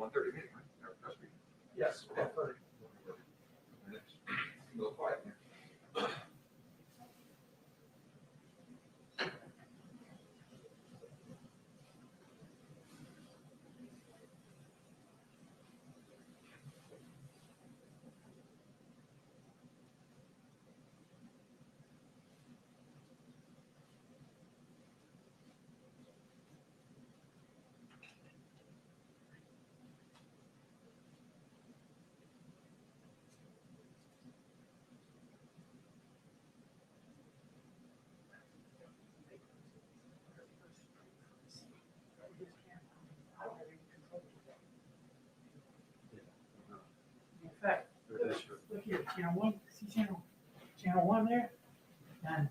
1:30 meeting, right? Or press meeting. Yes, 1:30. Minutes. A little quiet here. In fact, look here, channel one, see channel one there? And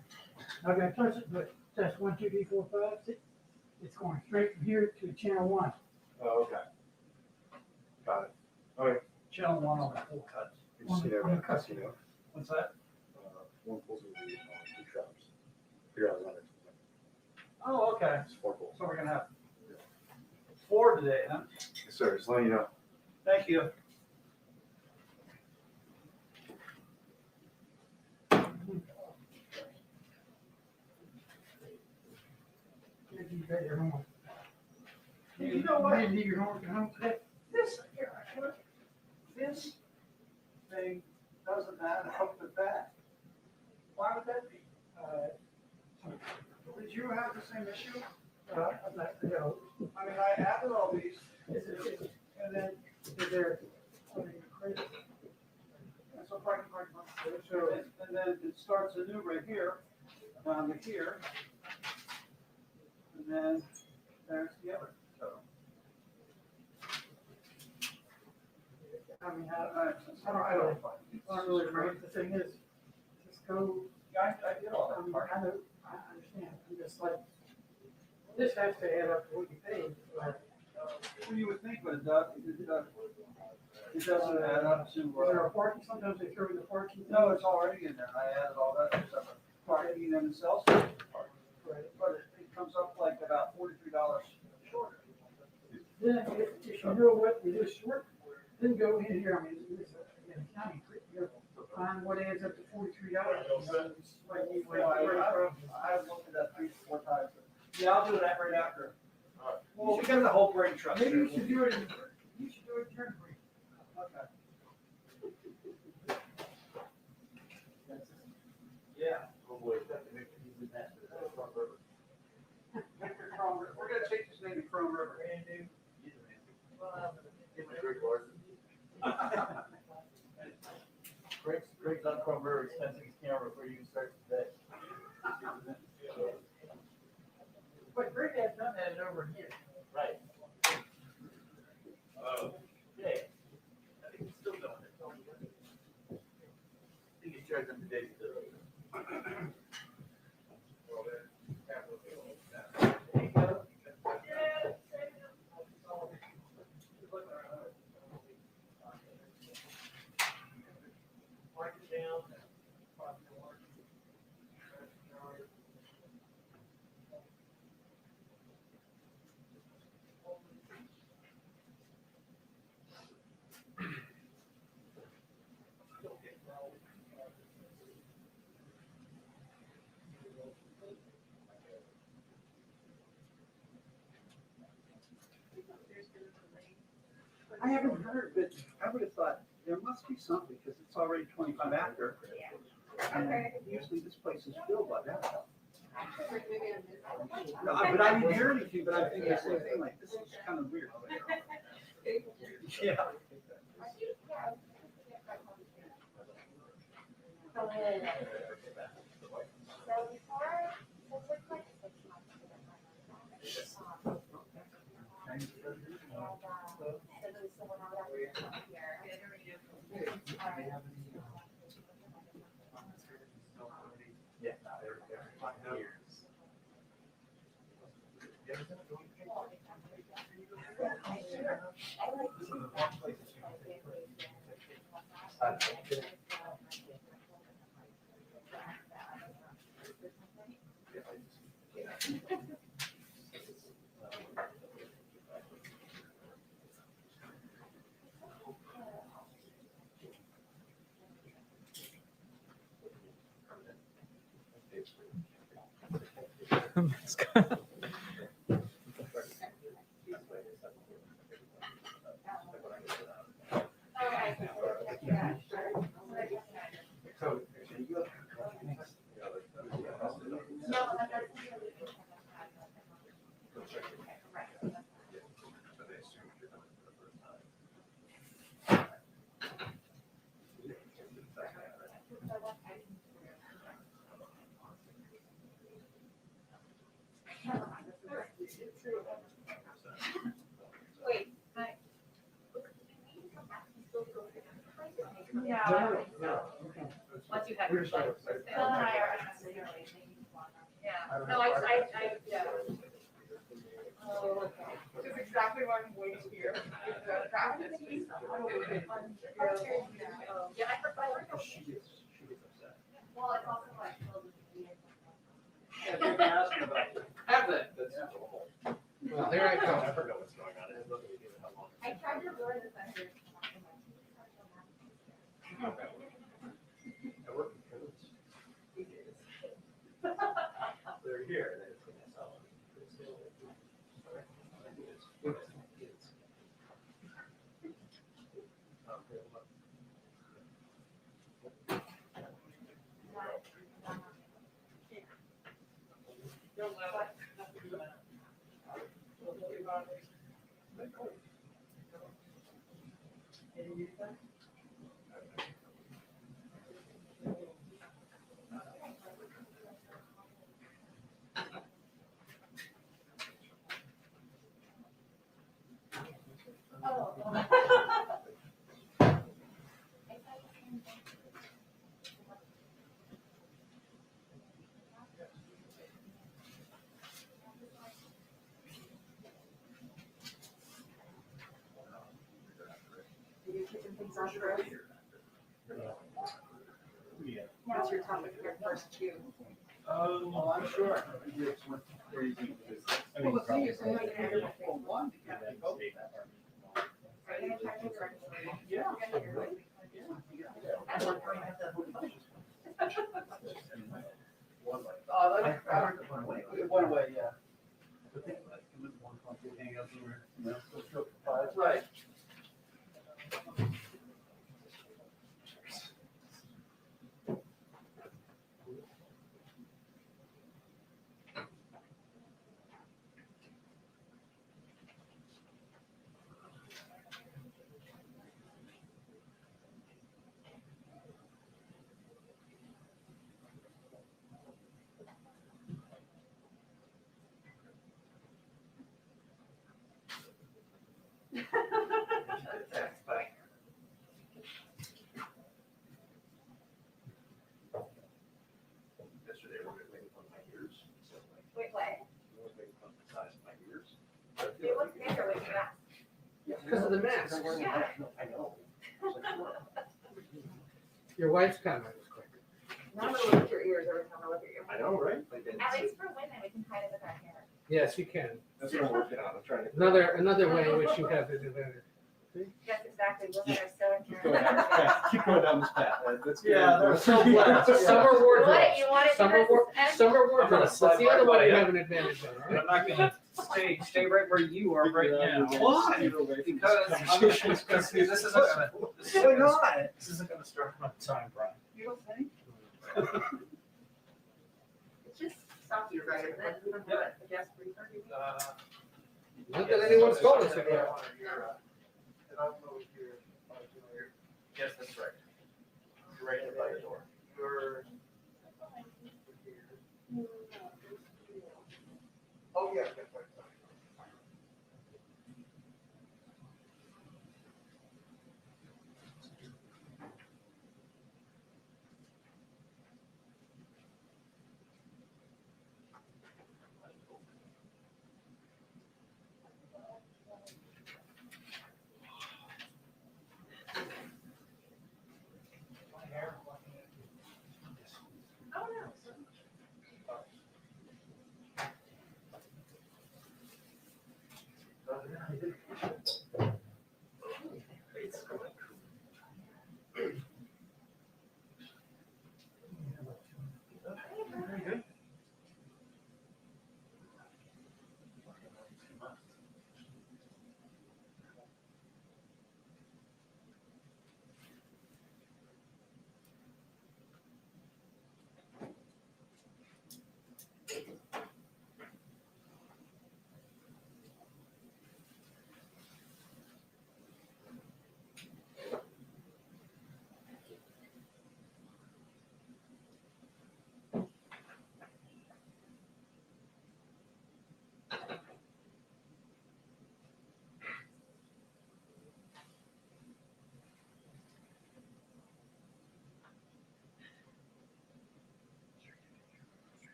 I'm not gonna touch it, but test 1, 2, 3, 4, 5, 6. It's going straight from here to channel one. Oh, okay. Got it. All right. Channel one on the full cuts. You see there, On the cut. you know, What's that? one pulls in the two traps. Figure out another. Oh, okay. It's 4 pulls. So we're gonna have 4 today, huh? Yes, sir. Just letting you know. Thank you. You got your homework. You know what? You didn't do your homework at home today? This thing doesn't add up to that. Why would that be? Did you have the same issue? I'm not, you know, I mean, I added all these, and then, is there, something crazy? and so, and then it starts anew right here, down to here. And then there's the other. So, I mean, I don't really remember. The thing is, just go, Yeah, I did all I that mean, part. I know, I understand, I'm just like, this has to add up to what you paid, like, Well, you would think, but it doesn't add up to, is there a parking, sometimes they throw in the parking. no, it's already in there. I added all that stuff. Parking and the sales tax part. Right. But it comes up like about $43 shorter. Then, if you know what it is short, then go in here, I mean, it's an accounting, you know, find what adds up to $43. I looked at that 3 to 4 times. Yeah, I'll do that right after. Well, we got the whole brain trust. Maybe you should do it, you should do it turn free. Okay. Yeah. We're gonna change his name to Chrome River. Greg's on Chrome River, he's testing his camera before you start today. But Greg has done that over here. Right. Yeah. I think he's still doing it. I think he's charging the day still. There you go. Mark it down. I haven't heard, but I would have thought there must be something because it's already 25 after. And usually this place is filled by that. No, but I didn't hear anything, but I'm thinking the same thing, like, this is kind of weird. Yeah. Yeah, no, there we go. Yeah. Once you have your like, Phil and I are, yeah, no, yeah. Oh, okay. Which is exactly why I'm waiting here. The practice piece. Yeah, I prefer. She gets upset. Well, it's also like. Yeah, they've been asking about it. Have that. That's Well, there I go. I forgot what's going on. It doesn't even how long. I tried to learn this under. I work in codes. They're here, and it's gonna sell them. What's your topic for your first two? Oh, I'm sure. It just went crazy because, I mean, Well, probably you're saying like for one, you Yeah. can't go. Are you gonna try to direct me? Yeah. At one point, I have to. Oh, like, it went away, yeah. But think about it, it was one company hanging out somewhere, you know, so show five. Right. Yesterday, we were making fun of my ears. So like, Wait, what? we were making fun of the size of my ears. You look bigger with your mask. Because of the mask. I'm wearing a mask. No, I know. It's like, what? Your wife's comment was quick. Now I'm gonna look at your ears every time I look at your. I know, right? Like, At least for women, we can hide it with our hair. Yes, you can. that's what I'm working on. I'm trying to. Another way in which you have an advantage. Yes, exactly. Women are so Keep going down this inherent. path. Keep going down this path. That's good. Yeah, they're so blessed. Yeah. Summer You wardrobe. want it, you want it. Summer wardrobe. That's the other one you have an advantage on, I'm right? not gonna stay right where you are right now. Why? Because this isn't gonna, Why not? this isn't gonna start on time, Brian. You don't think? It's just Psaki, right? Isn't it? You don't have a guest briefing, do you? Not that anyone's told us it yet. And I'm over here. Yes, that's right. You're right by the door. You're. Oh, yeah. Oh, no.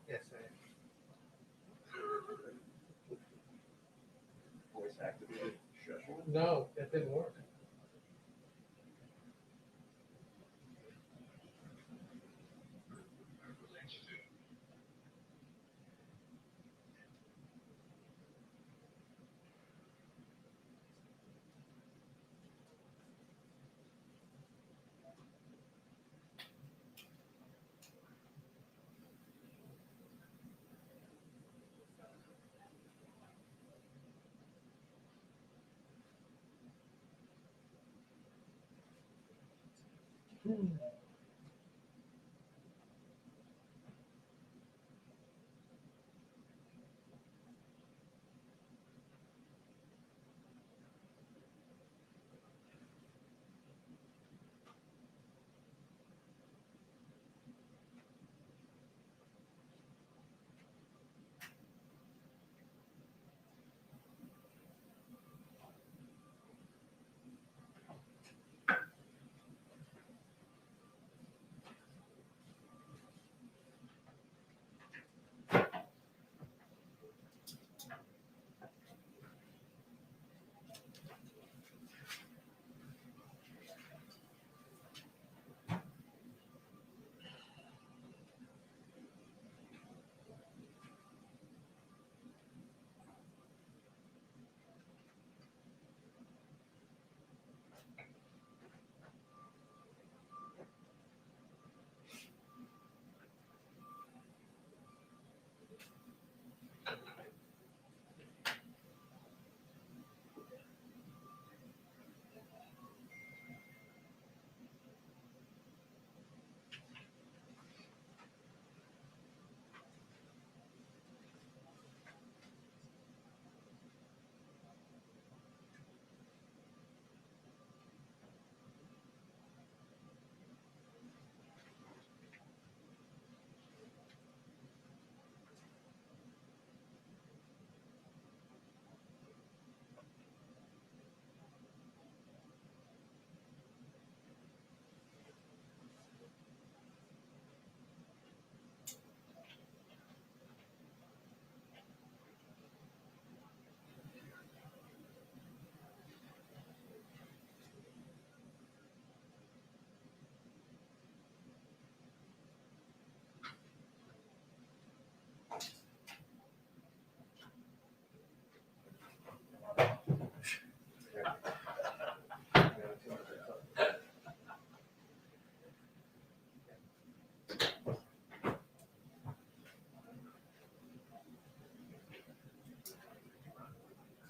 Yes, I Voice activated shushing. am. No, that didn't work.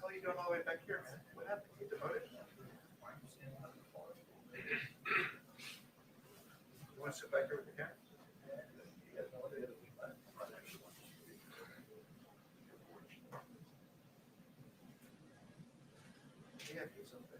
How are you doing all the way back here, man? What happened? You demoted? You want to sit back here with the camera? Yeah, do something.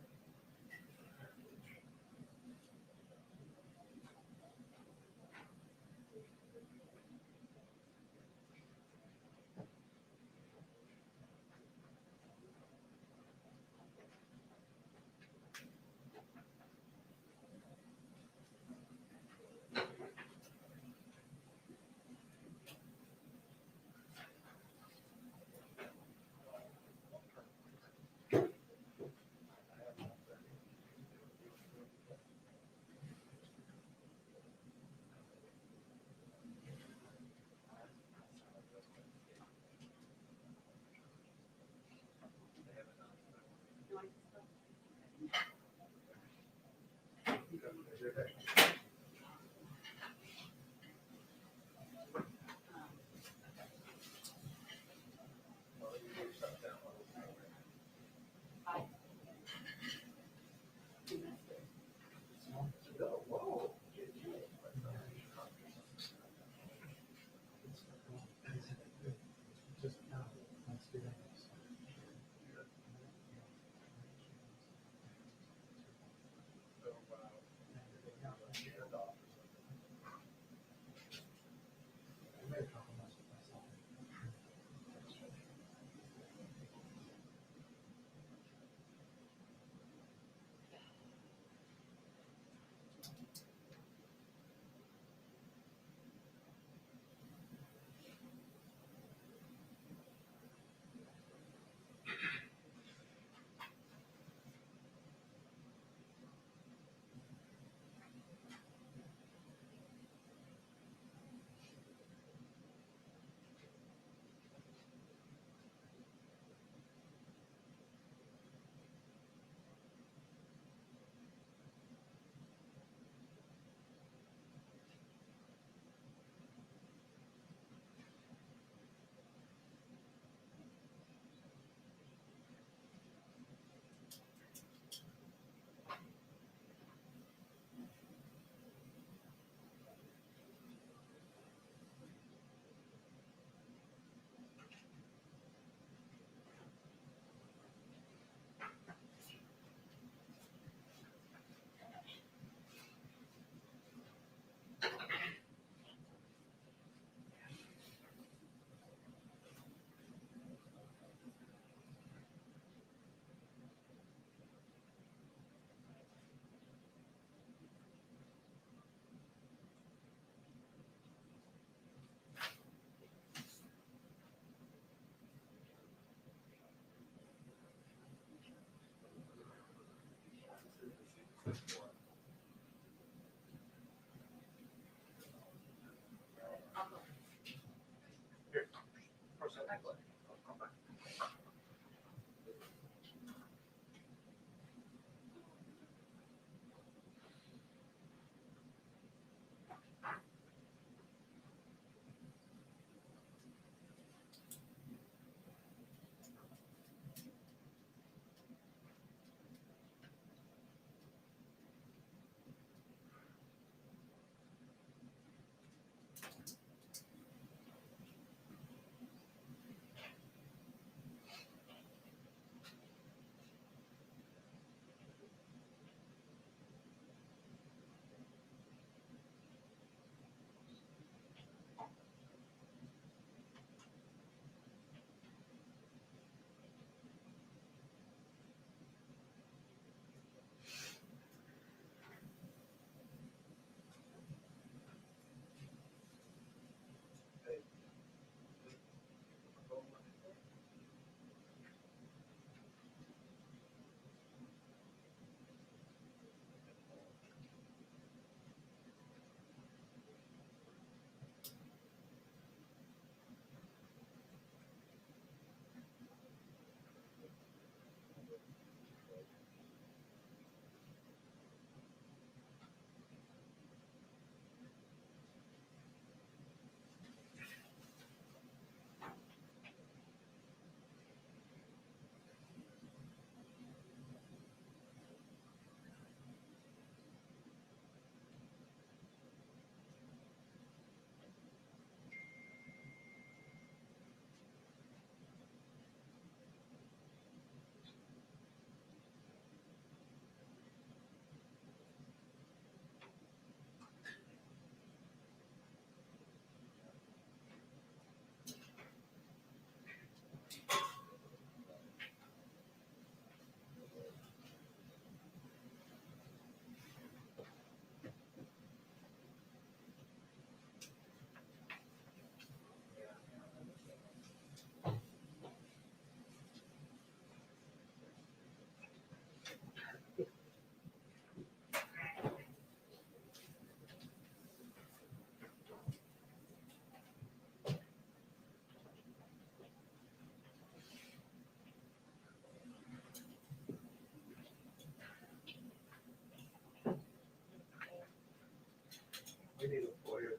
We need a lawyer.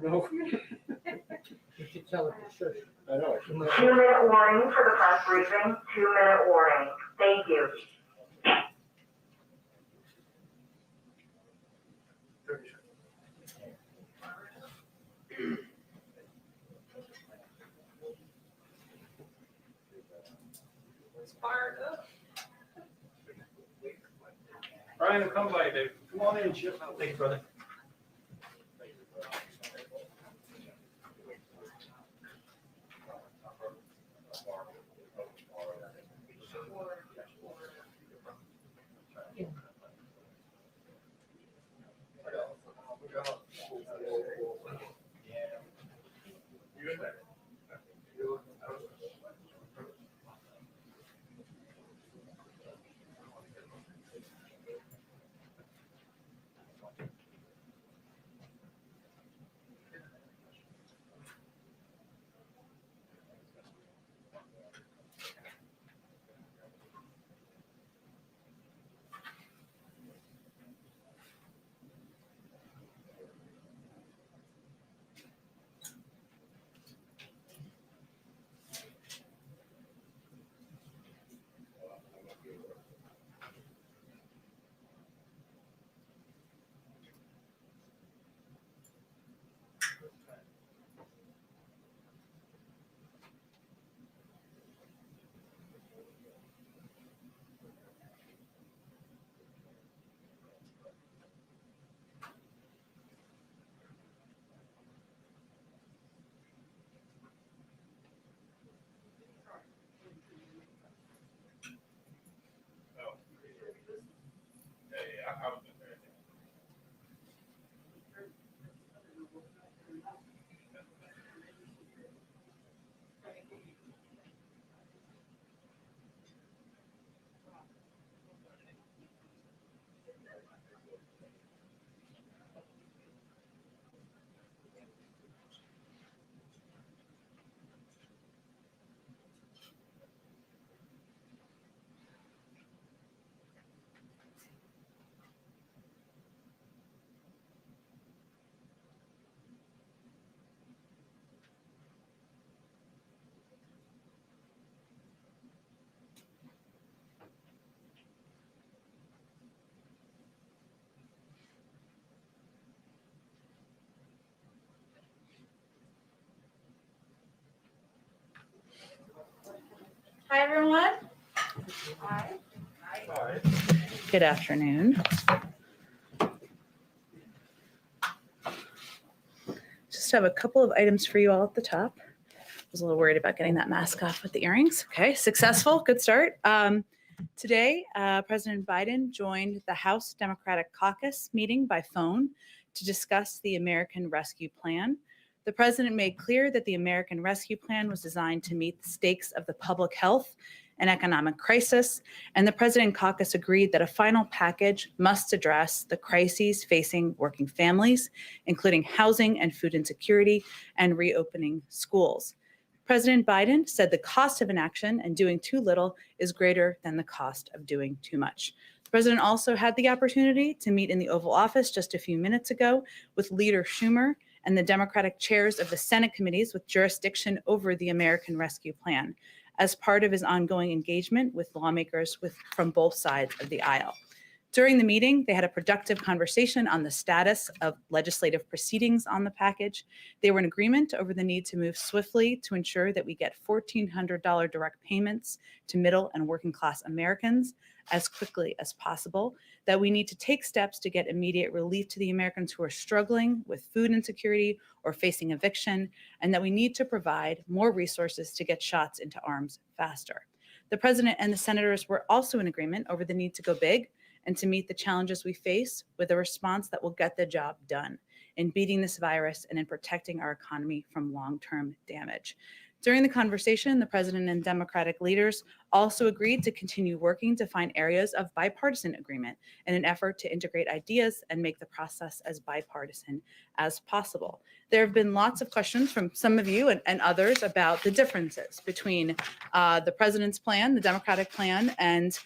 No. You should tell it to shush. I know. 2-minute warning for the press briefing. 2-minute warning. Thank you. 30 seconds. It's fired up. Brian, come by, Dave. Come on in, Chip. Thank you, brother. Hi, everyone. Hi. Hi. Good afternoon. Just have a couple of items for you all at the top. I was a little worried about getting that mask off with the earrings. Okay, successful, good start. Today, President Biden joined the House Democratic Caucus meeting by phone to discuss the American Rescue Plan. The president made clear that the American Rescue Plan was designed to meet the stakes of the public health and economic crisis, and the President Caucus agreed that a final package must address the crises facing working families, including housing and food insecurity and reopening schools. President Biden said the cost of inaction and doing too little is greater than the cost of doing too much. The president also had the opportunity to meet in the Oval Office just a few minutes ago with Leader Schumer and the Democratic chairs of the Senate committees with jurisdiction over the American Rescue Plan as part of his ongoing engagement with lawmakers from both sides of the aisle. During the meeting, they had a productive conversation on the status of legislative proceedings on the package. They were in agreement over the need to move swiftly to ensure that we get $1,400 direct payments to middle and working class Americans as quickly as possible, that we need to take steps to get immediate relief to the Americans who are struggling with food insecurity or facing eviction, and that we need to provide more resources to get shots into arms faster. The president and the senators were also in agreement over the need to go big and to meet the challenges we face with a response that will get the job done in beating this virus and in protecting our economy from long-term damage. During the conversation, the president and Democratic leaders also agreed to continue working to find areas of bipartisan agreement in an effort to integrate ideas and make the process as bipartisan as possible. There have been lots of questions from some of you and others about the differences between the president's plan, the Democratic plan, and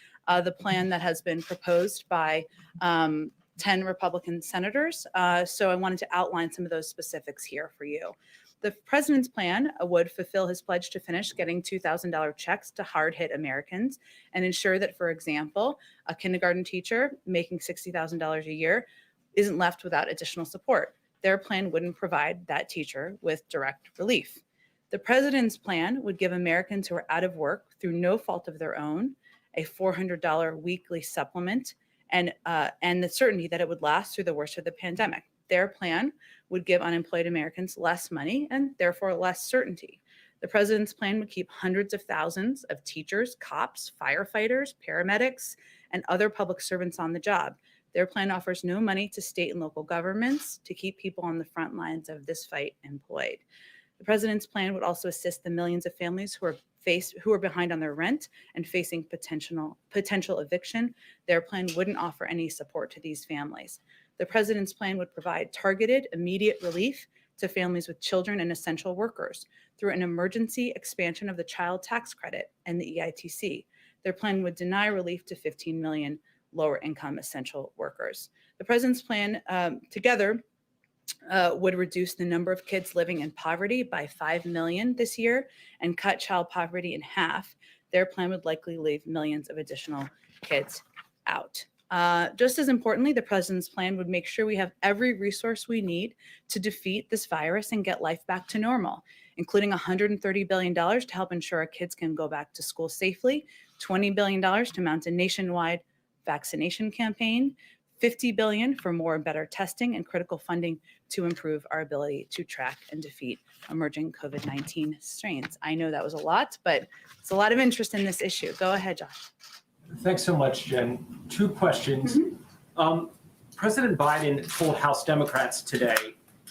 the plan that has been proposed by 10 Republican senators. So I wanted to outline some of those specifics here for you. The president's plan would fulfill his pledge to finish getting $2,000 checks to hard-hit Americans and ensure that, for example, a kindergarten teacher making $60,000 a year isn't left without additional support. Their plan wouldn't provide that teacher with direct relief. The president's plan would give Americans who are out of work through no fault of their own a $400 weekly supplement and the certainty that it would last through the worst of the pandemic. Their plan would give unemployed Americans less money and therefore less certainty. The president's plan would keep hundreds of thousands of teachers, cops, firefighters, paramedics, and other public servants on the job. Their plan offers no money to state and local governments to keep people on the front lines of this fight employed. The president's plan would also assist the millions of families who are behind on their rent and facing potential eviction. Their plan wouldn't offer any support to these families. The president's plan would provide targeted, immediate relief to families with children and essential workers through an emergency expansion of the child tax credit and the EITC. Their plan would deny relief to 15 million lower-income essential workers. The president's plan together would reduce the number of kids living in poverty by 5 million this year and cut child poverty in half. Their plan would likely leave millions of additional kids out. Just as importantly, the president's plan would make sure we have every resource we need to defeat this virus and get life back to normal, including $130 billion to help ensure our kids can go back to school safely, $20 billion to mount a nationwide vaccination campaign, $50 billion for more and better testing and critical funding to improve our ability to track and defeat emerging COVID-19 strains. I know that was a lot, but it's a lot of interest in this issue. Go ahead, Josh. Thanks so much, Jen. Two questions. President Biden told House Democrats today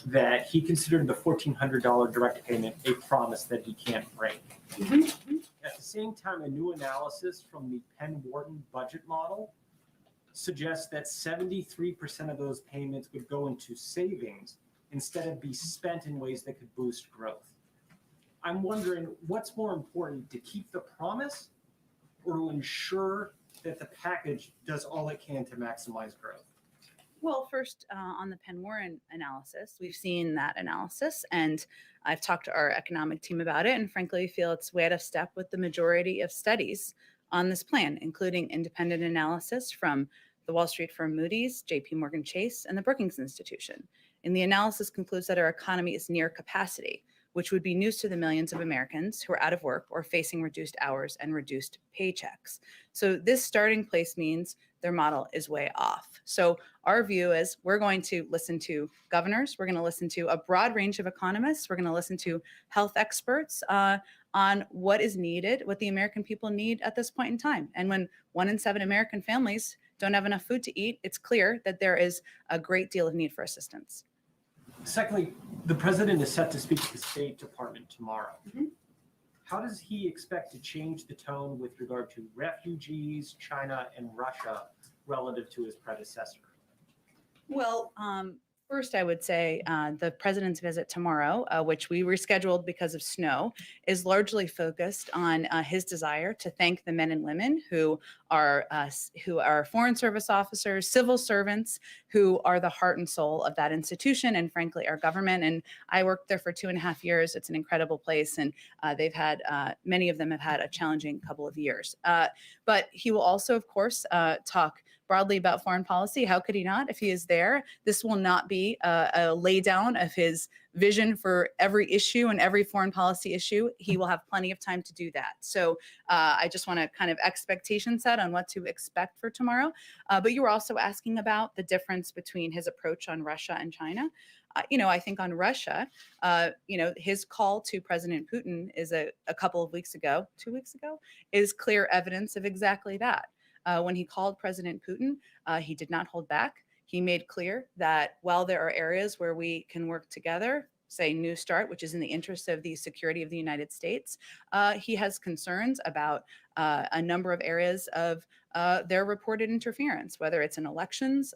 that he considered the $1,400 direct payment a promise that he can't break. At the same time, a new analysis from the Penn-Wharton budget model suggests that 73% of those payments would go into savings instead of be spent in ways that could boost growth. I'm wondering, what's more important, to keep the promise or to ensure that the package does all it can to maximize growth? Well, first, on the Penn-Wharton analysis, we've seen that analysis, and I've talked to our economic team about it, and frankly, feel it's way out of step with the majority of studies on this plan, including independent analysis from the Wall Street firm Moody's, JP Morgan Chase, and the Brookings Institution. And the analysis concludes that our economy is near capacity, which would be news to the millions of Americans who are out of work or facing reduced hours and reduced paychecks. So this starting place means their model is way off. So our view is we're going to listen to governors, we're going to listen to a broad range of economists, we're going to listen to health experts on what is needed, what the American people need at this point in time. And when 1 in 7 American families don't have enough food to eat, it's clear that there is a great deal of need for assistance. Secondly, the president is set to speak to the State Department tomorrow. How does he expect to change the tone with regard to refugees, China, and Russia relative to his predecessor? Well, first, I would say the president's visit tomorrow, which we rescheduled because of snow, is largely focused on his desire to thank the men and women who are foreign service officers, civil servants, who are the heart and soul of that institution and, frankly, our government. And I worked there for 2.5 years. It's an incredible place, and they've had many of them have had a challenging couple of years. But he will also, of course, talk broadly about foreign policy. How could he not if he is there? This will not be a lay down of his vision for every issue and every foreign policy issue. He will have plenty of time to do that. So I just want to kind of expectation set on what to expect for tomorrow. But you were also asking about the difference between his approach on Russia and China. I think on Russia, his call to President Putin is a couple of weeks ago, 2 weeks ago, is clear evidence of exactly that. When he called President Putin, he did not hold back. He made clear that while there are areas where we can work together, say New START, which is in the interest of the security of the United States, he has concerns about a number of areas of their reported interference, whether it's in elections,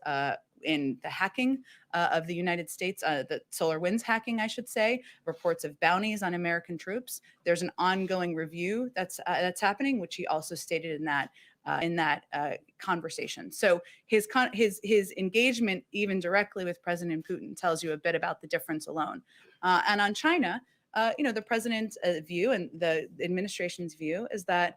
in the hacking of the United States, the SolarWinds hacking, I should say, reports of bounties on American troops. There's an ongoing review that's happening, which he also stated in that conversation. So his engagement, even directly with President Putin, tells you a bit about the difference alone. And on China, the president's view and the administration's view is that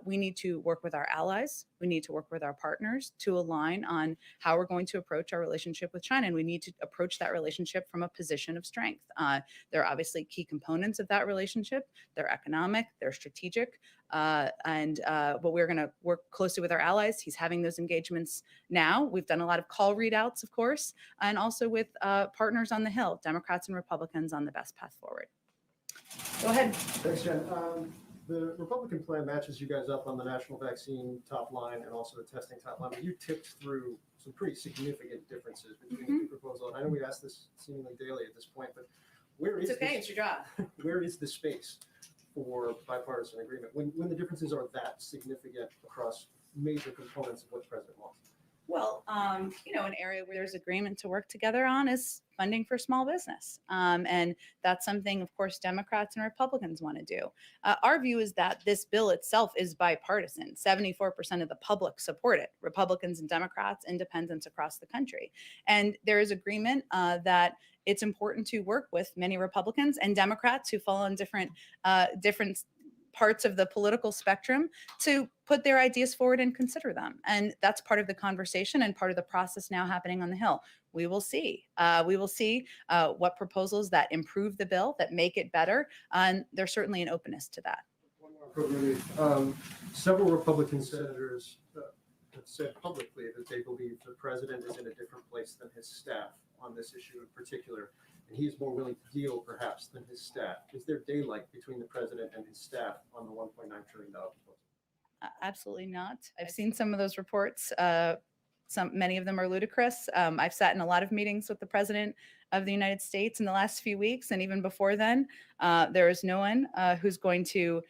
we need to work with our allies. We need to work with our partners to align on how we're going to approach our relationship with China. And we need to approach that relationship from a position of strength. There are obviously key components of that relationship. They're economic, they're strategic, but we're going to work closely with our allies. He's having those engagements now. We've done a lot of call readouts, of course, and also with partners on the Hill, Democrats and Republicans, on the best path forward. Go ahead. Thanks, Jen. The Republican plan matches you guys up on the national vaccine top line and also the testing top line, but you tipped through some pretty significant differences between the two proposals. I know we ask this seemingly daily at this point, but It's your job. Where is the space for bipartisan agreement when the differences are that significant across major components of what the president wants? Well, an area where there's agreement to work together on is funding for small business. And that's something, of course, Democrats and Republicans want to do. Our view is that this bill itself is bipartisan. 74% of the public support it, Republicans and Democrats, independents across the country. And there is agreement that it's important to work with many Republicans and Democrats who fall on different parts of the political spectrum to put their ideas forward and consider them. And that's part of the conversation and part of the process now happening on the Hill. We will see. What proposals that improve the bill, that make it better. And there's certainly an openness to that. One more quick. Several Republican senators have said publicly that they believe the president is in a different place than his staff on this issue in particular. And he is more willing to deal, perhaps, than his staff. Is there daylight between the president and his staff on the $1.9 trillion proposal? Absolutely not. I've seen some of those reports. Many of them are ludicrous. I've sat in a lot of meetings with the president of the United States in the last few weeks, and even before then, there is no one who's going to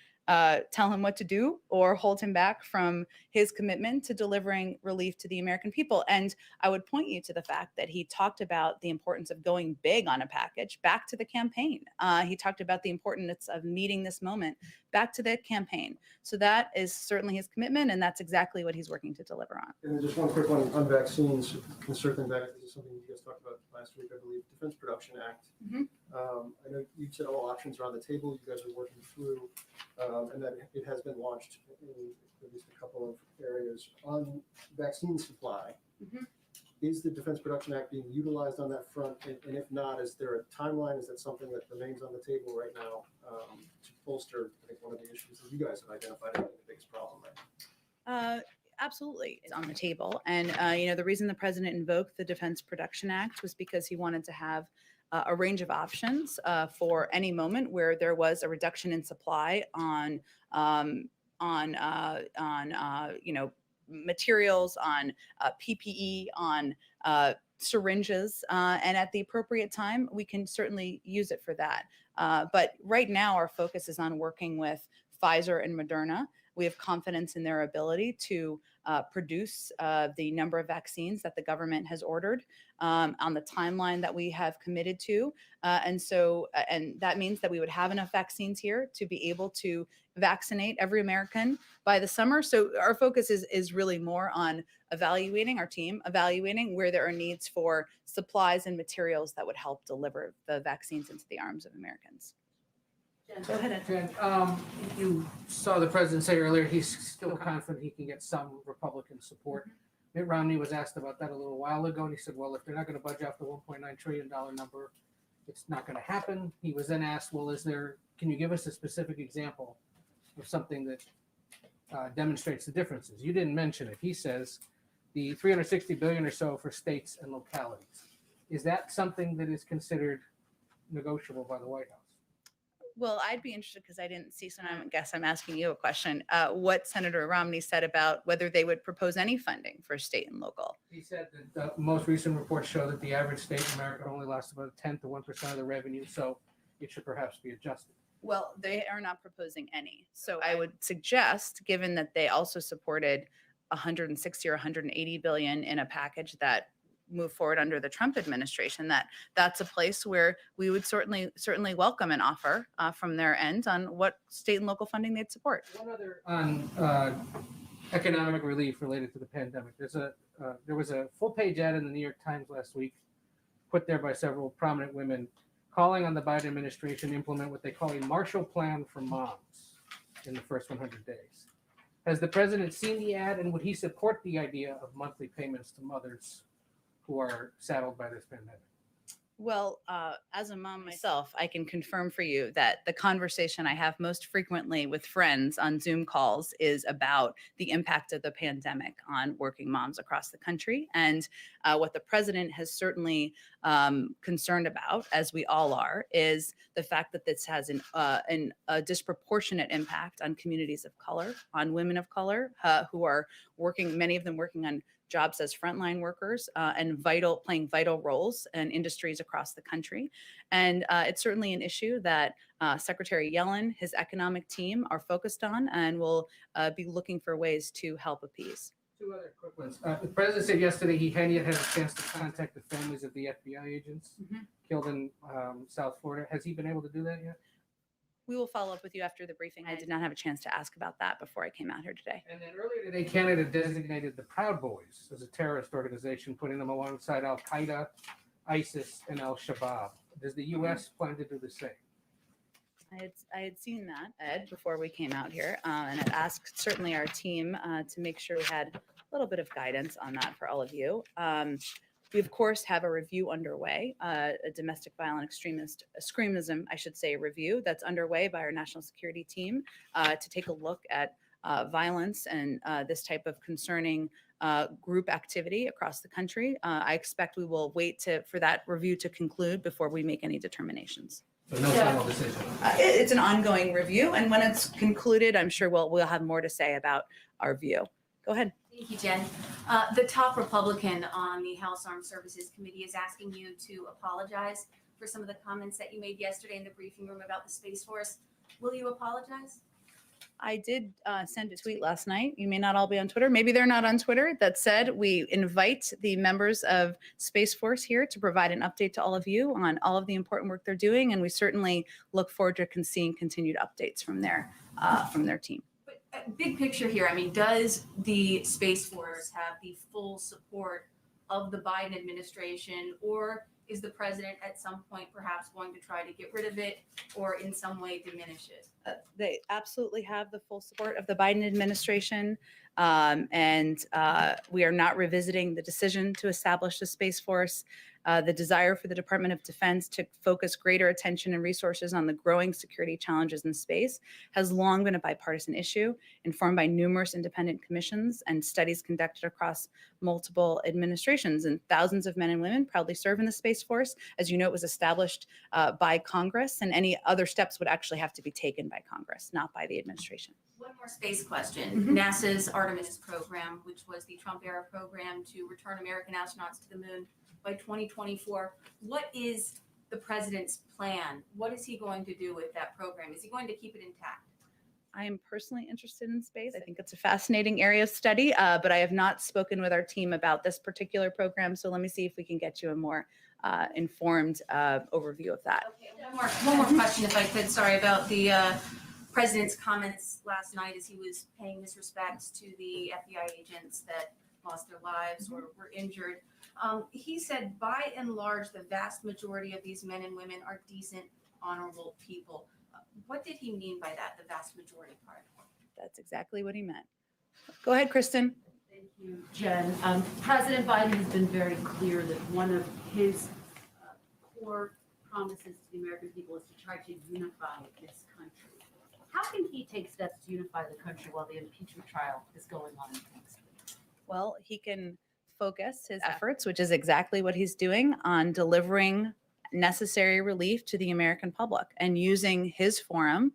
tell him what to do or hold him back from his commitment to delivering relief to the American people. And I would point you to the fact that he talked about the importance of going big on a package back to the campaign. He talked about the importance of meeting this moment back to the campaign. So that is certainly his commitment, and that's exactly what he's working to deliver on. And then just one quick one on vaccines, and circling back, this is something you guys talked about last week, I believe, Defense Production Act. I know you said all options are on the table, you guys are working through, and that it has been launched in at least a couple of areas. On vaccine supply, is the Defense Production Act being utilized on that front? And if not, is there a timeline? Is that something that remains on the table right now to bolster, I think, one of the issues that you guys have identified as the biggest problem right now? Absolutely, it's on the table. And, the reason the president invoked the Defense Production Act was because he wanted to have a range of options for any moment where there was a reduction in supply on materials, on PPE, on syringes, and at the appropriate time, we can certainly use it for that. But right now, our focus is on working with Pfizer and Moderna. We have confidence in their ability to produce the number of vaccines that the government has ordered on the timeline that we have committed to. And that means that we would have enough vaccines here to be able to vaccinate every American by the summer. So our focus is really more on evaluating where there are needs for supplies and materials that would help deliver the vaccines into the arms of Americans. Go ahead, Ed. Jen, you saw the president say earlier he's still confident he can get some Republican support. Mitt Romney was asked about that a little while ago, and he said, well, if they're not going to budge off the $1.9 trillion number, it's not going to happen. He was then asked, well, can you give us a specific example of something that demonstrates the differences? You didn't mention it. He says the $360 billion or so for states and localities. Is that something that is considered negotiable by the White House? Well, I'd be interested because I didn't see, so I guess I'm asking you a question. What Senator Romney said about whether they would propose any funding for state and local. He said that the most recent reports show that the average state in America only lost about 10 to 1% of the revenue, so it should perhaps be adjusted. Well, they are not proposing any. So I would suggest, given that they also supported 160 or 180 billion in a package that move forward under the Trump administration, that's a place where we would certainly welcome an offer from their end on what state and local funding they'd support. One other on economic relief related to the pandemic. There was a full-page ad in the New York Times last week, put there by several prominent women, calling on the Biden administration to implement what they call a Marshall Plan for moms in the first 100 days. Has the president seen the ad, and would he support the idea of monthly payments to mothers who are saddled by this pandemic? Well, as a mom myself, I can confirm for you that the conversation I have most frequently with friends on Zoom calls is about the impact of the pandemic on working moms across the country. And what the president has certainly concerned about, as we all are, is the fact that this has a disproportionate impact on communities of color, on women of color who are working, many of them working on jobs as frontline workers and playing vital roles in industries across the country. And it's certainly an issue that Secretary Yellen, his economic team are focused on and will be looking for ways to help appease. Two other quick ones. The president said yesterday he hadn't yet had a chance to contact the families of the FBI agents killed in South Florida. Has he been able to do that yet? We will follow up with you after the briefing. I did not have a chance to ask about that before I came out here today. And then earlier today, Canada designated the Proud Boys as a terrorist organization, putting them alongside Al-Qaeda, ISIS, and Al-Shabaab. Does the U.S. plan to do the same? I had seen that, Ed, before we came out here, and had asked certainly our team to make sure we had a little bit of guidance on that for all of you. We, of course, have a review underway, a domestic violent extremism, I should say, review that's underway by our national security team to take a look at violence and this type of concerning group activity across the country. I expect we will wait for that review to conclude before we make any determinations. So no final decision. It's an ongoing review, and when it's concluded, I'm sure we'll have more to say about our view. Go ahead. Thank you, Jen. The top Republican on the House Armed Services Committee is asking you to apologize for some of the comments that you made yesterday in the briefing room about the Space Force. Will you apologize? I did send a tweet last night. You may not all be on Twitter. Maybe they're not on Twitter. That said, we invite the members of Space Force here to provide an update to all of you on all of the important work they're doing. And we certainly look forward to seeing continued updates from their team. Big picture here, I mean, does the Space Force have the full support of the Biden administration, or is the president at some point perhaps going to try to get rid of it or in some way diminish it? They absolutely have the full support of the Biden administration. We are not revisiting the decision to establish the Space Force. The desire for the Department of Defense to focus greater attention and resources on the growing security challenges in space has long been a bipartisan issue, informed by numerous independent commissions and studies conducted across multiple administrations. And thousands of men and women proudly serve in the Space Force. As you know, it was established by Congress, and any other steps would actually have to be taken by Congress, not by the administration. One more space question. NASA's Artemis program, which was the Trump era program to return American astronauts to the moon by 2024. What is the president's plan? What is he going to do with that program? Is he going to keep it intact? I am personally interested in space. I think it's a fascinating area of study, but I have not spoken with our team about this particular program. So let me see if we can get you a more informed overview of that. Okay, one more question, if I could. Sorry about the president's comments last night as he was paying his respects to the FBI agents that lost their lives or were injured. He said, by and large, the vast majority of these men and women are decent, honorable people. What did he mean by that, the vast majority part? That's exactly what he meant. Go ahead, Kristen. Thank you, Jen. President Biden has been very clear that one of his core promises to the American people is to try to unify this country. How can he take steps to unify the country while the impeachment trial is going on next week? Well, he can focus his efforts, which is exactly what he's doing, on delivering necessary relief to the American public and using his forum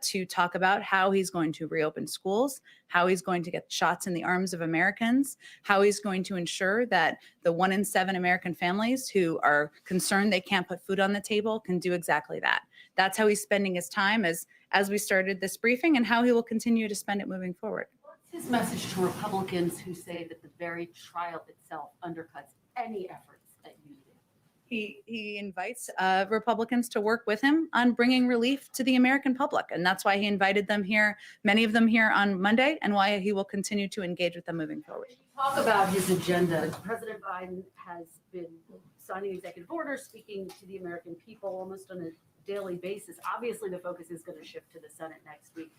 to talk about how he's going to reopen schools, how he's going to get shots in the arms of Americans, how he's going to ensure that the 1 in 7 American families who are concerned they can't put food on the table can do exactly that. That's how he's spending his time as we started this briefing, and how he will continue to spend it moving forward. What's his message to Republicans who say that the very trial itself undercuts any efforts at unity? He invites Republicans to work with him on bringing relief to the American public. And that's why he invited them here, many of them here on Monday, and why he will continue to engage with them moving forward. Talk about his agenda. President Biden has been signing executive orders, speaking to the American people almost on a daily basis. Obviously, the focus is going to shift to the Senate next week.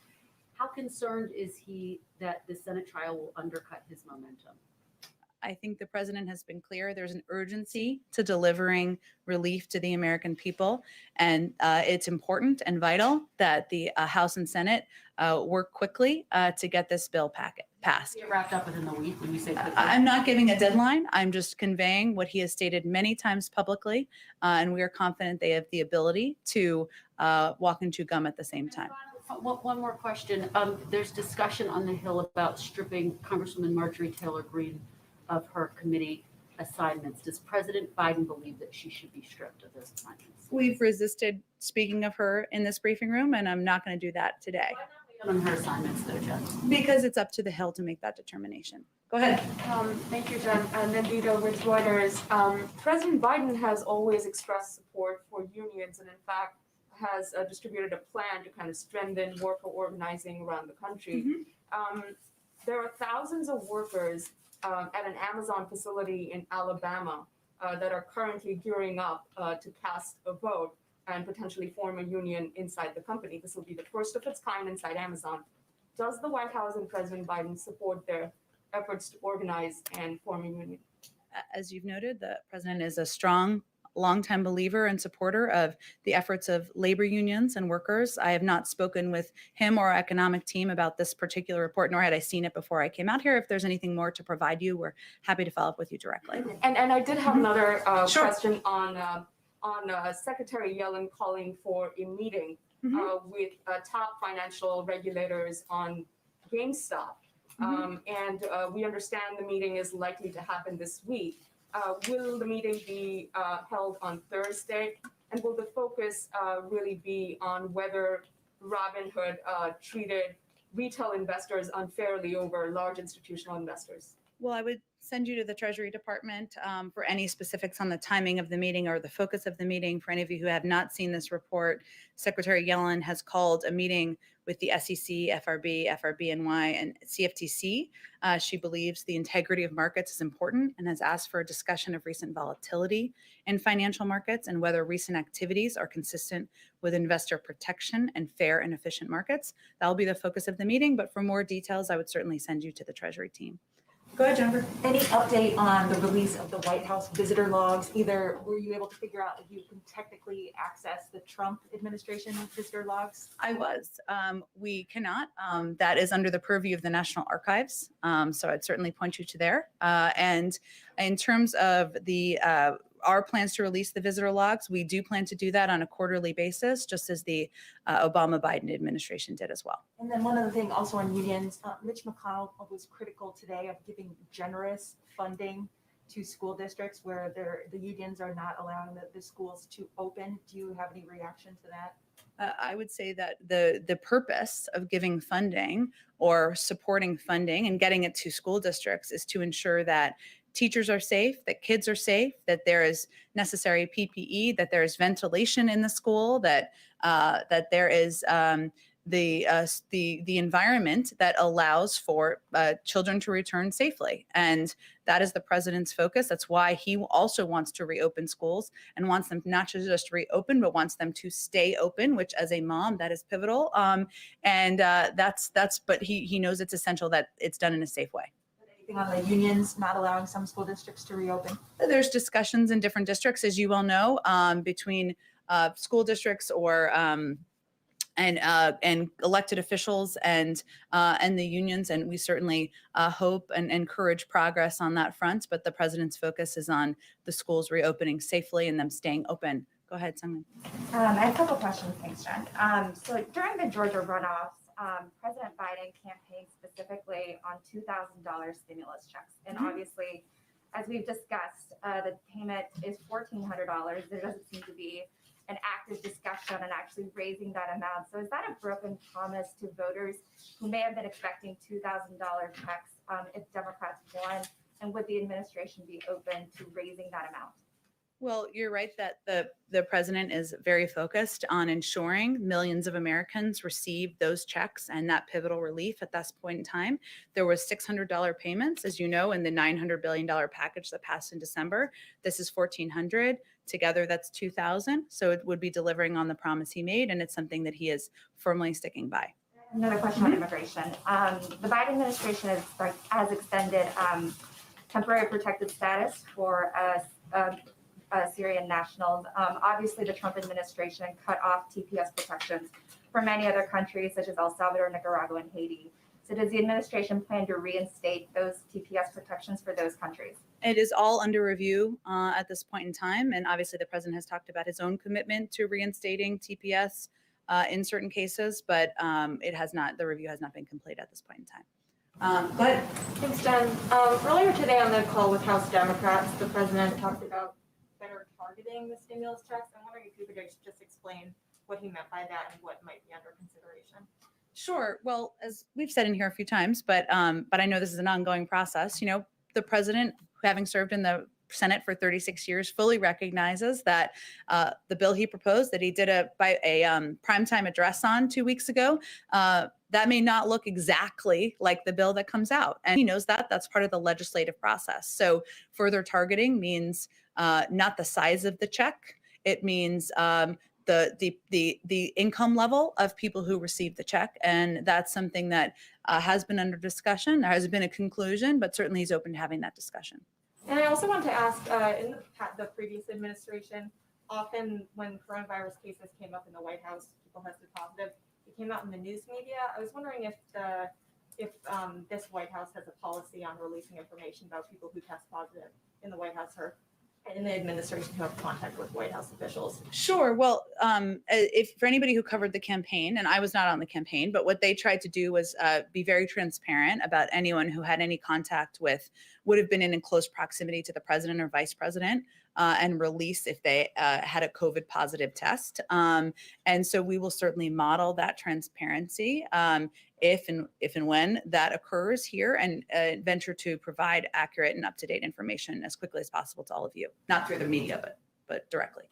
How concerned is he that the Senate trial will undercut his momentum? I think the president has been clear. There's an urgency to delivering relief to the American people. And it's important and vital that the House and Senate work quickly to get this bill passed. Get wrapped up within the week when you say quickly? I'm not giving a deadline. I'm just conveying what he has stated many times publicly. And we are confident they have the ability to walk and chew gum at the same time. One more question. There's discussion on the Hill about stripping Congresswoman Marjorie Taylor Greene of her committee assignments. Does President Biden believe that she should be stripped of those assignments? We've resisted speaking of her in this briefing room, and I'm not going to do that today. Why not on her assignments, though, Jen? Because it's up to the Hill to make that determination. Go ahead. Thank you, Jen. Nandita with Reuters. President Biden has always expressed support for unions, and in fact has distributed a plan to kind of strengthen worker organizing around the country. There are thousands of workers at an Amazon facility in Alabama that are currently gearing up to cast a vote and potentially form a union inside the company. This will be the first of its kind inside Amazon. Does the White House and President Biden support their efforts to organize and form a union? As you've noted, the president is a strong, longtime believer and supporter of the efforts of labor unions and workers. I have not spoken with him or our economic team about this particular report, nor had I seen it before I came out here. If there's anything more to provide you, we're happy to follow up with you directly. And I did have another Sure. question on Secretary Yellen calling for a meeting with top financial regulators on GameStop. And we understand the meeting is likely to happen this week. Will the meeting be held on Thursday? And will the focus really be on whether Robinhood treated retail investors unfairly over large institutional investors? Well, I would send you to the Treasury Department for any specifics on the timing of the meeting or the focus of the meeting. For any of you who have not seen this report, Secretary Yellen has called a meeting with the SEC, FRB, FRBNY, and CFTC. She believes the integrity of markets is important and has asked for a discussion of recent volatility in financial markets and whether recent activities are consistent with investor protection and fair and efficient markets. That will be the focus of the meeting, but for more details, I would certainly send you to the Treasury team. Go ahead, Jennifer. Any update on the release of the White House visitor logs? Either were you able to figure out if you can technically access the Trump administration visitor logs? I was. We cannot. That is under the purview of the National Archives. So I'd certainly point you to there. And in terms of the our plans to release the visitor logs, we do plan to do that on a quarterly basis, just as the Obama-Biden administration did as well. And then one other thing also on unions, Mitch McConnell was critical today of giving generous funding to school districts where the unions are not allowing the schools to open. Do you have any reaction to that? I would say that the purpose of giving funding or supporting funding and getting it to school districts is to ensure that teachers are safe, that kids are safe, that there is necessary PPE, that there is ventilation in the school, that there is the environment that allows for children to return safely. And that is the president's focus. That's why he also wants to reopen schools and wants them not to just reopen, but wants them to stay open, which as a mom, that is pivotal. But he knows it's essential that it's done in a safe way. On the unions not allowing some school districts to reopen? There's discussions in different districts, as you well know, between school districts or and elected officials and the unions, and we certainly hope and encourage progress on that front. But the president's focus is on the schools reopening safely and them staying open. Go ahead, Simon. I have a couple questions. Thanks, Jen. So during the Georgia runoffs, President Biden campaigned specifically on $2,000 stimulus checks. And obviously, as we've discussed, the payment is $1,400. There doesn't seem to be an active discussion on actually raising that amount. So is that a broken promise to voters who may have been expecting $2,000 checks if Democrats won? And would the administration be open to raising that amount? Well, you're right that the president is very focused on ensuring millions of Americans receive those checks and that pivotal relief at this point in time. There was $600 payments, as you know, in the $900 billion package that passed in December. This is $1,400. Together, that's $2,000. So it would be delivering on the promise he made, and it's something that he is firmly sticking by. Another question on immigration. The Biden administration has extended temporary protected status for Syrian nationals. Obviously, the Trump administration cut off TPS protections for many other countries, such as El Salvador, Nicaragua, and Haiti. So does the administration plan to reinstate those TPS protections for those countries? It is all under review at this point in time. And obviously, the president has talked about his own commitment to reinstating TPS in certain cases, but it has not, the review has not been complete at this point in time. Go ahead. Thanks, Jen. Earlier today on the call with House Democrats, the president talked about better targeting the stimulus checks. I'm wondering if you could just explain what he meant by that and what might be under consideration. Sure. Well, as we've said in here a few times, but I know this is an ongoing process. You know, the president, having served in the Senate for 36 years, fully recognizes that the bill he proposed, that he did a primetime address on 2 weeks ago, that may not look exactly like the bill that comes out. And he knows that. That's part of the legislative process. So further targeting means not the size of the check. It means the income level of people who receive the check. And that's something that has been under discussion. There hasn't been a conclusion, but certainly he's open to having that discussion. And I also want to ask, in the previous administration, often when coronavirus cases came up in the White House, people tested positive. It came out in the news media. I was wondering if this White House has a policy on releasing information about people who test positive in the White House or in the administration who have contact with White House officials. Sure. Well, if for anybody who covered the campaign, and I was not on the campaign, but what they tried to do was be very transparent about anyone who had any contact with, would have been in close proximity to the president or vice president. and release if they had a COVID positive test. And so we will certainly model that transparency if and when that occurs here, and venture to provide accurate and up-to-date information as quickly as possible to all of you, not through the media, but directly.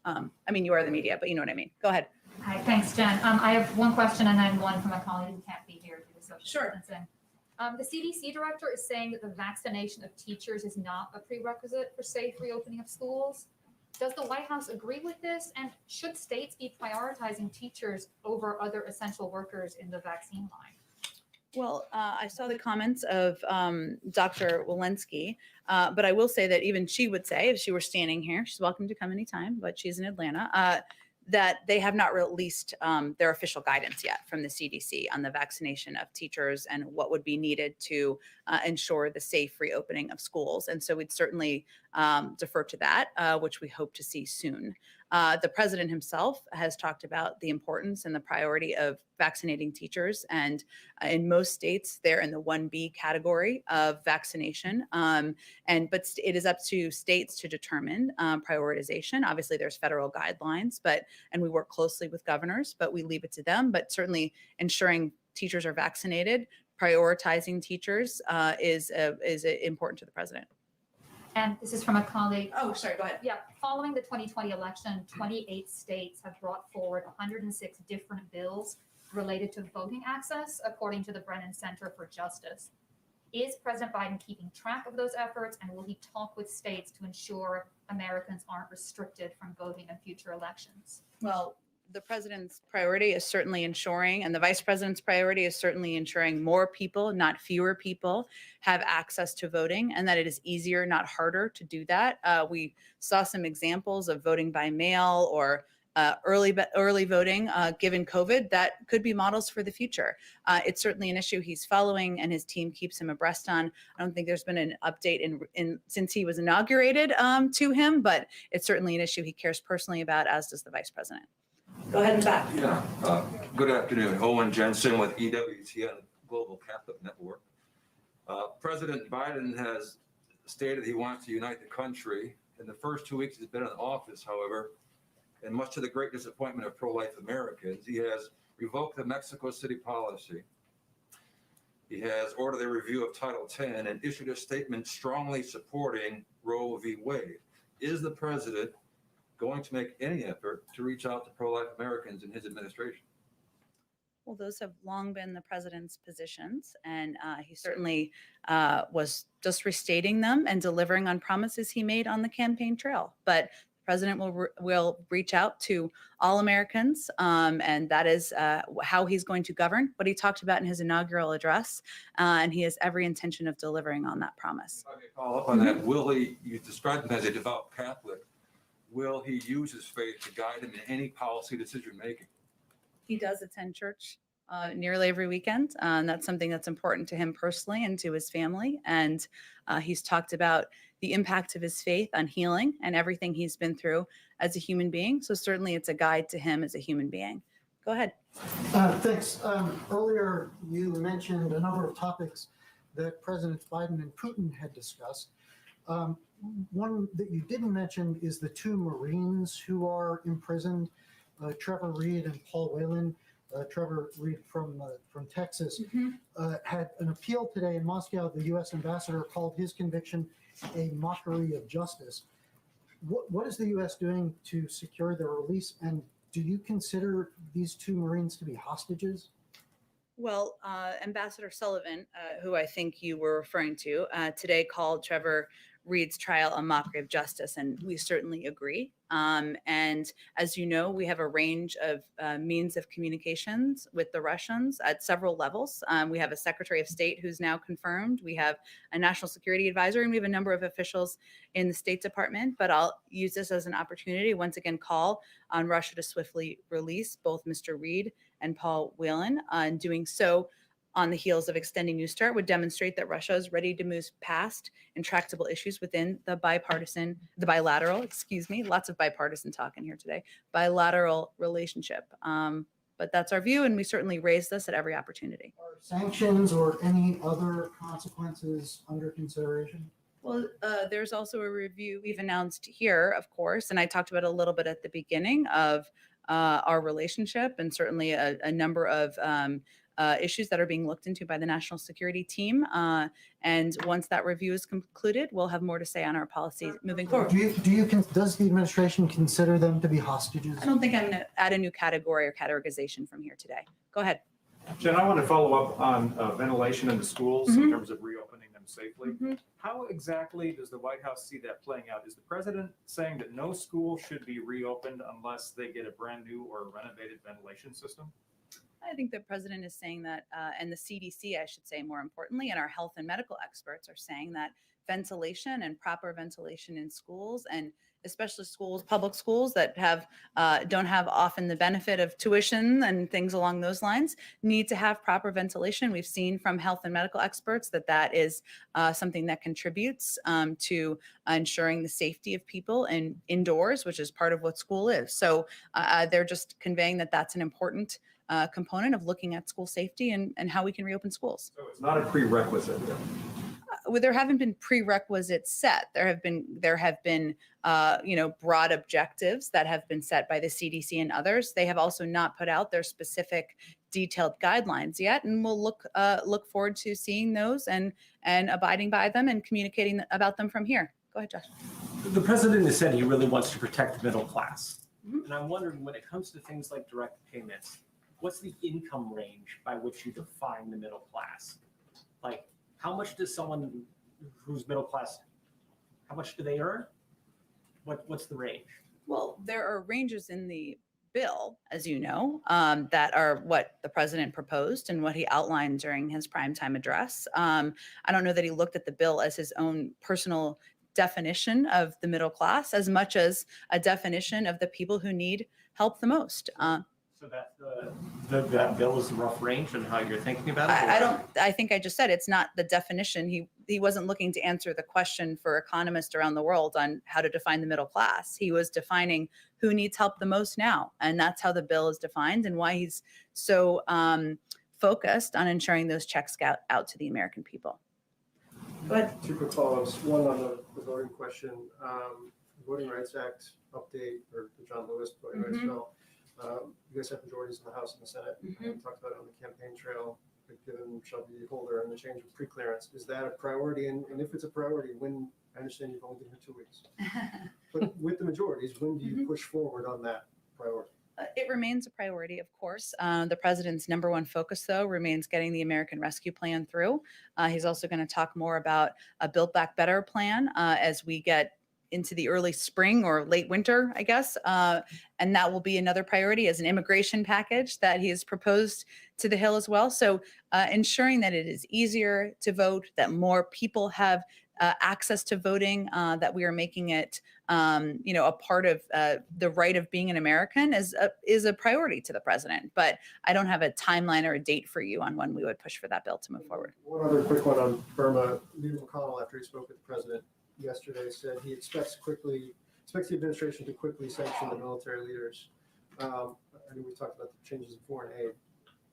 I mean, you are the media, but you know what I mean. Go ahead. Hi, thanks, Jen. I have one question and then one from a colleague who can't be here due to social Sure. distancing. The CDC director is saying that the vaccination of teachers is not a prerequisite for safe reopening of schools. Does the White House agree with this? And should states be prioritizing teachers over other essential workers in the vaccine line? Well, I saw the comments of Dr. Walensky, but I will say that even she would say, if she were standing here, she's welcome to come anytime, but she's in Atlanta, that they have not released their official guidance yet from the CDC on the vaccination of teachers and what would be needed to ensure the safe reopening of schools. And so we'd certainly defer to that, which we hope to see soon. The president himself has talked about the importance and the priority of vaccinating teachers. And in most states, they're in the 1B category of vaccination. But it is up to states to determine prioritization. Obviously, there's federal guidelines, and we work closely with governors, but we leave it to them. But certainly ensuring teachers are vaccinated, prioritizing teachers is important to the president. And this is from a colleague. Oh, sorry, go ahead. Yeah, following the 2020 election, 28 states have brought forward 106 different bills related to voting access, according to the Brennan Center for Justice. Is President Biden keeping track of those efforts, and will he talk with states to ensure Americans aren't restricted from voting in future elections? Well, the president's priority is certainly ensuring, and the vice president's priority is certainly ensuring more people, not fewer people, have access to voting, and that it is easier, not harder, to do that. We saw some examples of voting by mail or early voting given COVID that could be models for the future. It's certainly an issue he's following and his team keeps him abreast on. I don't think there's been an update in since he was inaugurated to him, but it's certainly an issue he cares personally about, as does the vice president. Go ahead and back. Yeah, good afternoon. Owen Jensen with EWTN Global Catholic Network. President Biden has stated he wants to unite the country. In the first 2 weeks he's been in office, however, and much to the great disappointment of pro-life Americans, he has revoked the Mexico City policy. He has ordered a review of Title 10 and issued a statement strongly supporting Roe v. Wade. Is the president going to make any effort to reach out to pro-life Americans in his administration? Well, those have long been the president's positions, and he certainly was just restating them and delivering on promises he made on the campaign trail. But the president will reach out to all Americans, and that is how he's going to govern, what he talked about in his inaugural address, and he has every intention of delivering on that promise. If I may follow up on that, you described him as a devout Catholic. Will he use his faith to guide him in any policy decision making? He does attend church nearly every weekend. And that's something that's important to him personally and to his family. And he's talked about the impact of his faith on healing and everything he's been through as a human being. So certainly it's a guide to him as a human being. Go ahead. Thanks. Earlier, you mentioned a number of topics that Presidents Biden and Putin had discussed. One that you didn't mention is the two Marines who are imprisoned, Trevor Reed and Paul Whelan. Trevor Reed from Texas had an appeal today in Moscow. The U.S. ambassador called his conviction a mockery of justice. What is the U.S. doing to secure their release? And do you consider these two Marines to be hostages? Well, Ambassador Sullivan, who I think you were referring to, today called Trevor Reed's trial a mockery of justice, and we certainly agree. And as you know, we have a range of means of communications with the Russians at several levels. We have a Secretary of State who's now confirmed. We have a National Security Advisor, and we have a number of officials in the State Department. But I'll use this as an opportunity to once again call on Russia to swiftly release both Mr. Reed and Paul Whelan. And doing so on the heels of extending New START would demonstrate that Russia is ready to move past intractable issues within the bilateral, lots of bipartisan talk in here today, bilateral relationship. But that's our view, and we certainly raise this at every opportunity. Are sanctions or any other consequences under consideration? Well, there's also a review we've announced here, of course, and I talked about a little bit at the beginning of our relationship, and certainly a number of issues that are being looked into by the national security team. And once that review is concluded, we'll have more to say on our policy moving forward. Does the administration consider them to be hostages? I don't think I'm going to add a new category or categorization from here today. Go ahead. Jen, I want to follow up on ventilation in the schools in terms of reopening them safely. How exactly does the White House see that playing out? Is the president saying that no school should be reopened unless they get a brand new or renovated ventilation system? I think the president is saying that, and the CDC, I should say more importantly, and our health and medical experts are saying that ventilation and proper ventilation in schools, and especially schools, public schools that have don't have often the benefit of tuition and things along those lines, need to have proper ventilation. We've seen from health and medical experts that that is something that contributes to ensuring the safety of people and indoors, which is part of what school is. So they're just conveying that that's an important component of looking at school safety and how we can reopen schools. So it's not a prerequisite. Well, there haven't been prerequisites set. There have been broad objectives that have been set by the CDC and others. They have also not put out their specific detailed guidelines yet, and we'll look forward to seeing those and abiding by them and communicating about them from here. Go ahead, Josh. The president has said he really wants to protect the middle class. And I'm wondering, when it comes to things like direct payments, what's the income range by which you define the middle class? Like, how much does someone who's middle class, how much do they earn? What's the range? Well, there are ranges in the bill, as you know, that are what the president proposed and what he outlined during his primetime address. I don't know that he looked at the bill as his own personal definition of the middle class as much as a definition of the people who need help the most. So that bill is a rough range on how you're thinking about it? I think I just said it's not the definition. He wasn't looking to answer the question for economists around the world on how to define the middle class. He was defining who needs help the most now. And that's how the bill is defined and why he's so focused on ensuring those checks go out to the American people. Go ahead. Two quick follow-ups. One on the voting question, Voting Rights Act update, or the John Lewis Voting Rights Bill. You guys have majorities in the House and the Senate. We talked about it on the campaign trail, given Shelby Holder and the change of preclearance. Is that a priority? And if it's a priority, when, I understand you've only been here 2 weeks, but with the majorities, when do you push forward on that priority? It remains a priority, of course. The president's number one focus, though, remains getting the American Rescue Plan through. He's also going to talk more about a Build Back Better plan as we get into the early spring or late winter, I guess. And that will be another priority as an immigration package that he has proposed to the Hill as well. So ensuring that it is easier to vote, that more people have access to voting, that we are making it, a part of the right of being an American is a priority to the president. But I don't have a timeline or a date for you on when we would push for that bill to move forward. One other quick one on Burma. Leader McConnell, after he spoke with the president yesterday, said he expects the administration to quickly sanction the military leaders. I mean, we talked about the changes in foreign aid.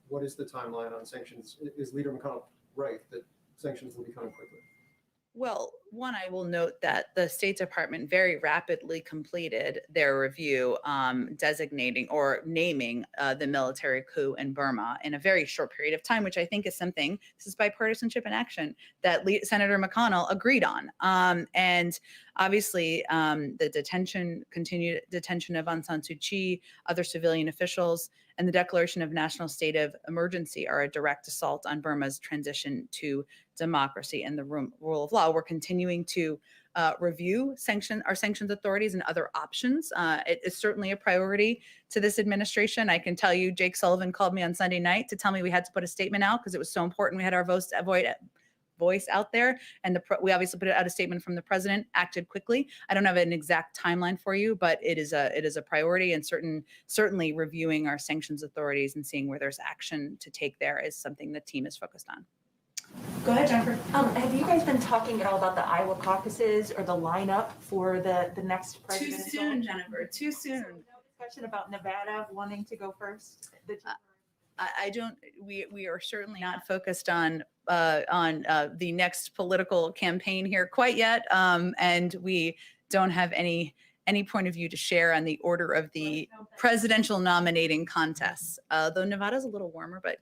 What is the timeline on sanctions? Is Leader McConnell right that sanctions will be coming quickly? Well, one, I will note that the State Department very rapidly completed their review designating or naming the military coup in Burma in a very short period of time, which I think is something, this is bipartisanship in action, that Senator McConnell agreed on. And obviously, the continued detention of Aung San Suu Kyi, other civilian officials, and the declaration of national state of emergency are a direct assault on Burma's transition to democracy and the rule of law. We're continuing to review our sanctions authorities and other options. It is certainly a priority to this administration. I can tell you, Jake Sullivan called me on Sunday night to tell me we had to put a statement out because it was so important. We had our voice out there, and we obviously put out a statement from the president, acted quickly. I don't have an exact timeline for you, but it is a priority, and certainly reviewing our sanctions authorities and seeing where there's action to take there is something the team is focused on. Go ahead, Jennifer. Have you guys been talking at all about the Iowa caucuses or the lineup for the next presidential? Too soon, Jennifer. Too soon. No discussion about Nevada wanting to go first. I don't, we are certainly not focused on the next political campaign here quite yet. And we don't have any point of view to share on the order of the presidential nominating contests. Though Nevada's a little warmer, but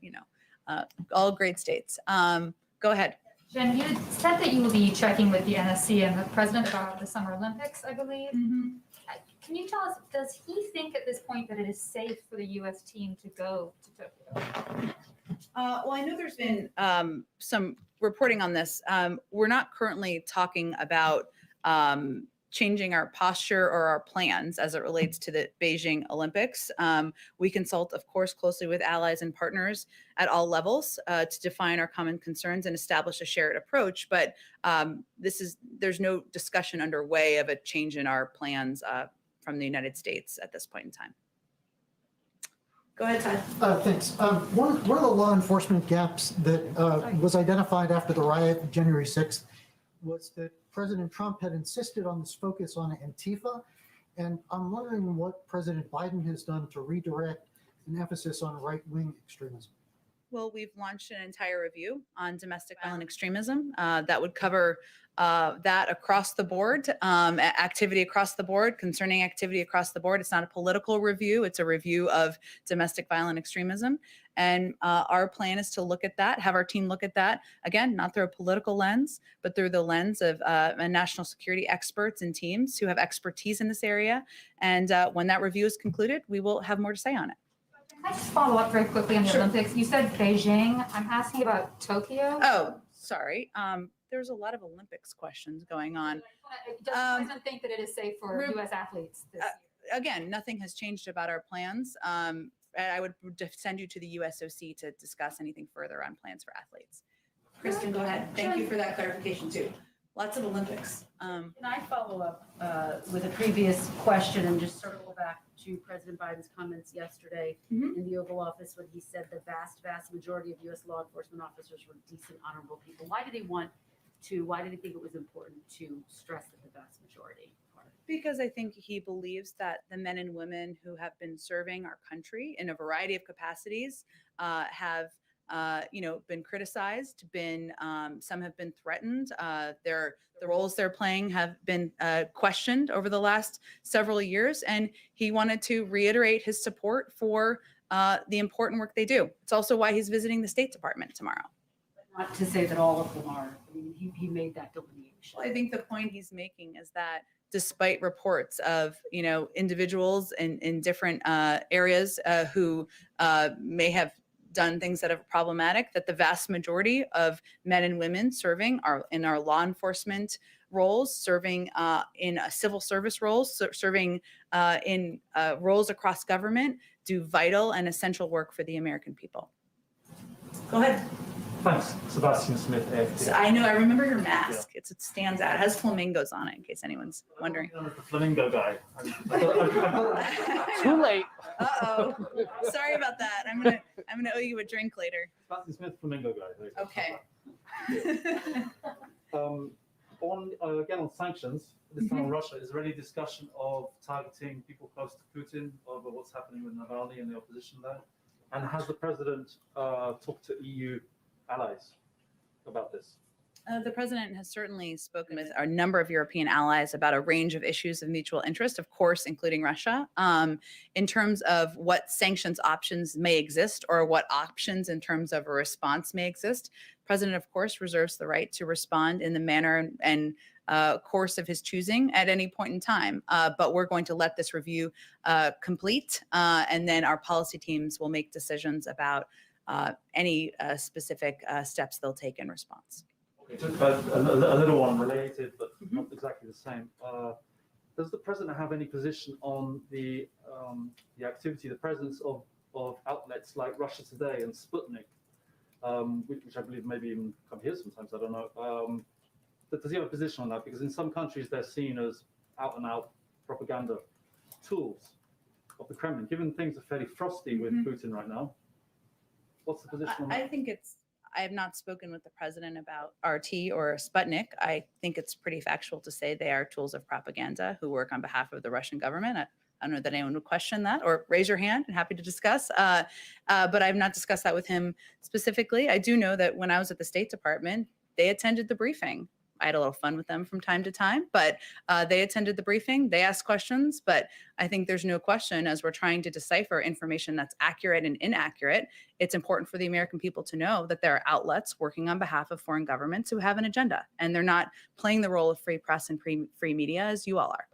all great states. Go ahead. Jen, you said that you will be checking with the NSC and the president about the Summer Olympics, I believe. Can you tell us, does he think at this point that it is safe for the U.S. team to go to Tokyo? Well, I know there's been some reporting on this. We're not currently talking about changing our posture or our plans as it relates to the Beijing Olympics. We consult, of course, closely with allies and partners at all levels to define our common concerns and establish a shared approach. But there's no discussion underway of a change in our plans from the United States at this point in time. Go ahead, Todd. Thanks. One of the law enforcement gaps that was identified after the riot of January 6th was that President Trump had insisted on this focus on Antifa. And I'm wondering what President Biden has done to redirect an emphasis on right-wing extremism. Well, we've launched an entire review on domestic violent extremism that would cover that across the board, activity across the board, concerning activity across the board. It's not a political review. It's a review of domestic violent extremism. And our plan is to look at that, have our team look at that, again, not through a political lens, but through the lens of national security experts and teams who have expertise in this area. And when that review is concluded, we will have more to say on it. Can I just follow up very quickly on the Sure. Olympics? You said Beijing. I'm asking about Tokyo. Oh, sorry. There's a lot of Olympics questions going on. Does the president think that it is safe for U.S. athletes this year? Again, nothing has changed about our plans. And I would send you to the USOC to discuss anything further on plans for athletes. Kristen, go ahead. Thank you for that clarification too. Lots of Olympics. Can I follow up with a previous question and just circle back to President Biden's comments yesterday in the Oval Office when he said the vast majority of U.S. law enforcement officers were decent, honorable people? Why did he think it was important to stress that the vast majority? Because I think he believes that the men and women who have been serving our country in a variety of capacities have been criticized, some have been threatened. The roles they're playing have been questioned over the last several years, and he wanted to reiterate his support for the important work they do. It's also why he's visiting the State Department tomorrow. Not to say that all of them are. I mean, he made that delineation. Well, I think the point he's making is that despite reports of individuals in different areas who may have done things that are problematic, that the vast majority of men and women serving in our law enforcement roles, serving in civil service roles, serving in roles across government, do vital and essential work for the American people. Go ahead. Thanks, Sebastian Smith, AFD. So I know, I remember your mask. It stands out. It has flamingos on it, in case anyone's wondering. I'm the flamingo guy. Too late. Uh-oh. Sorry about that. I'm gonna owe you a drink later. Sebastian Smith, flamingo guy. Okay. Again, on sanctions, this time on Russia, is there any discussion of targeting people close to Putin over what's happening with Navalny and the opposition there? And has the president talked to EU allies about this? The president has certainly spoken with a number of European allies about a range of issues of mutual interest, of course, including Russia. In terms of what sanctions options may exist or what options in terms of a response may exist, president, of course, reserves the right to respond in the manner and course of his choosing at any point in time. But we're going to let this review complete, and then our policy teams will make decisions about any specific steps they'll take in response. Okay, a little one related, but not exactly the same. Does the president have any position on the activity, the presence of outlets like Russia Today and Sputnik, which I believe maybe even come here sometimes, I don't know. Does he have a position on that? Because in some countries they're seen as out-and-out propaganda tools of the Kremlin. Given things are fairly frosty with Putin right now, what's the position on that? I have not spoken with the president about RT or Sputnik. I think it's pretty factual to say they are tools of propaganda who work on behalf of the Russian government. I don't know that anyone would question that or raise your hand and happy to discuss. But I've not discussed that with him specifically. I do know that when I was at the State Department, they attended the briefing. I had a little fun with them from time to time, but they attended the briefing. They asked questions, but I think there's no question as we're trying to decipher information that's accurate and inaccurate, it's important for the American people to know that there are outlets working on behalf of foreign governments who have an agenda, and they're not playing the role of free press and free media as you all are.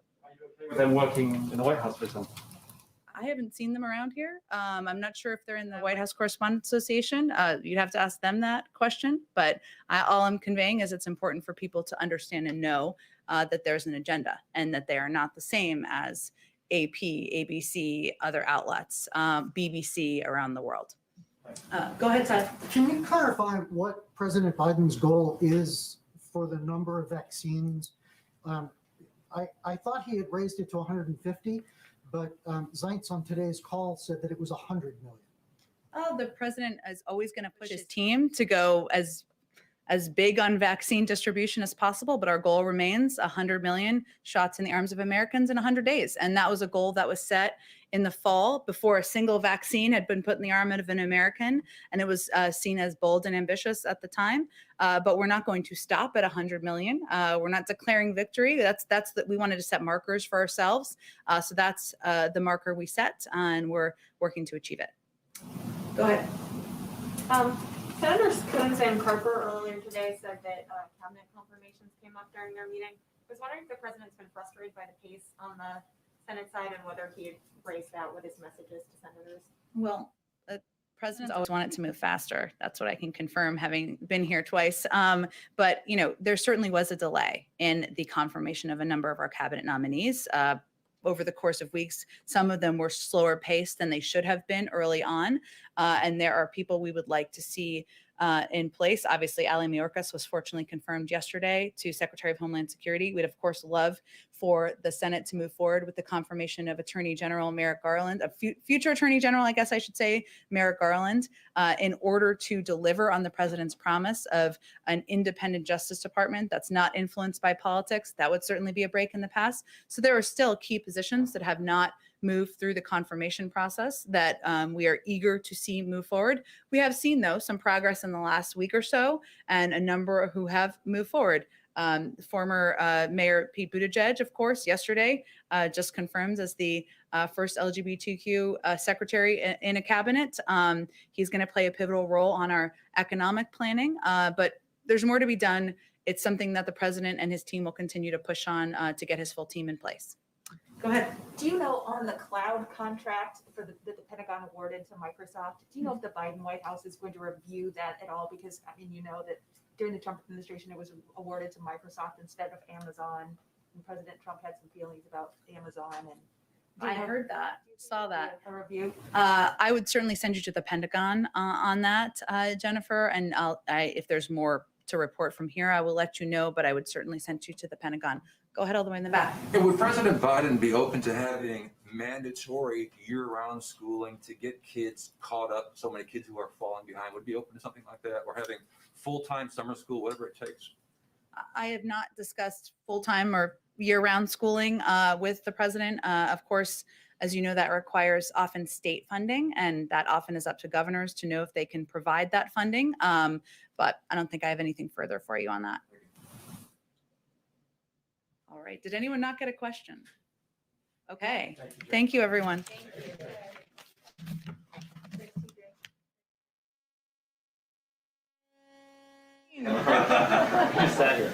With them working in the White House, for example? I haven't seen them around here. I'm not sure if they're in the White House Correspondents Association. You'd have to ask them that question. But all I'm conveying is it's important for people to understand and know that there's an agenda and that they are not the same as AP, ABC, other outlets, BBC around the world. Go ahead, Todd. Can you clarify what President Biden's goal is for the number of vaccines? I thought he had raised it to 150. But Zeitz on today's call said that it was 100 million. The president is always going to push his team to go as big on vaccine distribution as possible, but our goal remains 100 million shots in the arms of Americans in 100 days. And that was a goal that was set in the fall before a single vaccine had been put in the arm of an American, and it was seen as bold and ambitious at the time. But we're not going to stop at 100 million. We're not declaring victory. That's that we wanted to set markers for ourselves. So that's the marker we set, and we're working to achieve it. Go ahead. Senators Coons and Carper earlier today said that cabinet confirmations came up during their meeting. I was wondering if the president's been frustrated by the pace on the Senate side and whether he had raised that with his messages to senators. Well, presidents always want it to move faster. That's what I can confirm, having been here twice. But there certainly was a delay in the confirmation of a number of our cabinet nominees. Over the course of weeks, some of them were slower paced than they should have been early on. And there are people we would like to see in place. Obviously, Ali Mayorkas was fortunately confirmed yesterday to Secretary of Homeland Security. We'd, of course, love for the Senate to move forward with the confirmation of Attorney General Merrick Garland, future Attorney General, I guess I should say, Merrick Garland, in order to deliver on the president's promise of an independent Justice Department that's not influenced by politics. That would certainly be a break in the past. So there are still key positions that have not moved through the confirmation process that we are eager to see move forward. We have seen, though, some progress in the last week or so, and a number who have moved forward. Former Mayor Pete Buttigieg, of course, yesterday just confirmed as the first LGBTQ secretary in a cabinet. He's going to play a pivotal role on our economic planning, but there's more to be done. It's something that the president and his team will continue to push on to get his full team in place. Go ahead. Do you know on the cloud contract for that the Pentagon awarded to Microsoft, do you know if the Biden White House is going to review that at all? Because, I mean, you know that during the Trump administration, it was awarded to Microsoft instead of Amazon. And President Trump had some feelings about Amazon. And I heard that, saw that. A review. I would certainly send you to the Pentagon on that, Jennifer. And if there's more to report from here, I will let you know, but I would certainly send you to the Pentagon. Go ahead all the way in the back. And would President Biden be open to having mandatory year-round schooling to get kids caught up, so many kids who are falling behind? Would be open to something like that, or having full-time summer school, whatever it takes? I have not discussed full-time or year-round schooling with the president. Of course, as you know, that requires often state funding, and that often is up to governors to know if they can provide that funding. But I don't think I have anything further for you on that. All right. Did anyone not get a question? Okay. Thank you, everyone. Just sat here.